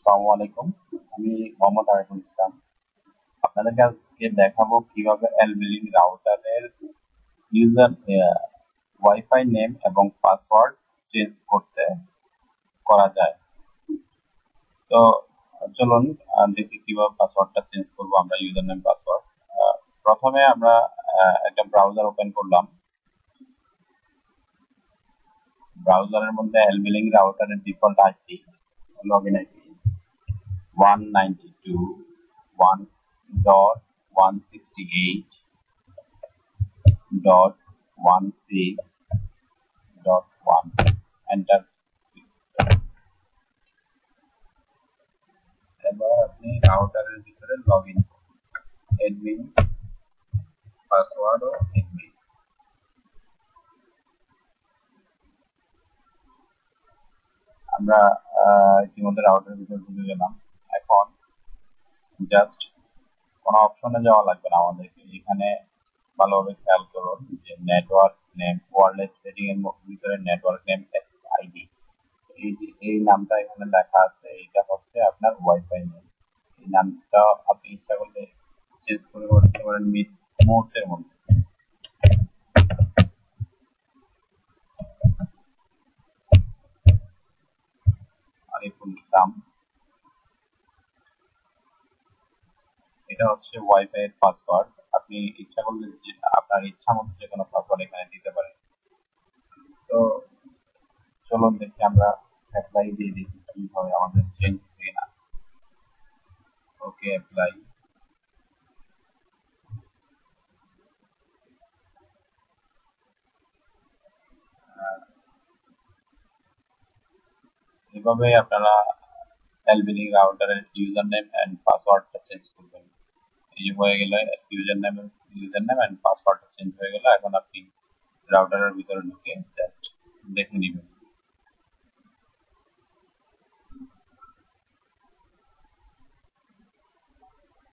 আসসালামু আলাইকুম। আমি মোহাম্মদ আরিফুল ইসলাম। আপনাদেরকে আজকে দেখাবো কিভাবে এলবিলিং রাউটারের ইউজার ওয়াইফাই নেম এবং পাসওয়ার্ড চেঞ্জ করা যায়। তো চলুন দেখি কিভাবে পাসওয়ার্ডটা চেঞ্জ করবো আমরা ইউজার নেম পাসওয়ার্ড। প্রথমে আমরা একটা ব্রাউজার ওপেন করলাম। ব্রাউজারের মধ্যে এলবিলিং রাউটারের default IP login IP 192.168.16.1 enter. এবার আপনি রাউটারের ভিতরে লগ ইন এডমিন পাসওয়ার্ড ও এডমিন। আমরা ইতিমধ্যে রাউটারের ভিতরে ঢুকে গেলাম। এখন জাস্ট কোনো অপশনে যাওয়া লাগবে না আমাদেরকে। এখানে ভালোভাবে খেয়াল করুন যে নেটওয়ার্ক নেম ওয়্যারলেস সেটিং এর ভিতরে নেটওয়ার্ক নেম এসএসআইডি, এই নামটা এখানে লেখা আছে। এটা হচ্ছে আপনার ওয়াইফাই নেম। এই নামটা আপনি ইচ্ছা করলে চেঞ্জ করে করতে পারেন মুহূর্তের মধ্যে। আরিফুল ইসলাম, এটা হচ্ছে ওয়াইফাই এর পাসওয়ার্ড। আপনি ইচ্ছা করলে আপনার ইচ্ছা মতো যে কোনো পাসওয়ার্ড এখানে দিতে পারেন। তো চলুন দেখি আমরা অ্যাপ্লাই দিয়ে দেখি কি হয়, আমাদের চেঞ্জ হয় না। ওকে, অ্যাপ্লাই। এভাবে আপনারা এলবিলিং রাউটারের ইউজার নেম এন্ড পাসওয়ার্ডটা চেঞ্জ করবেন। এই যে হয়ে গেল, ইউজার নেম এন্ড পাসওয়ার্ডটা চেঞ্জ হয়ে গেল। এখন আপনি রাউটারের ভিতরে ঢুকে জাস্ট দেখে নেবেন।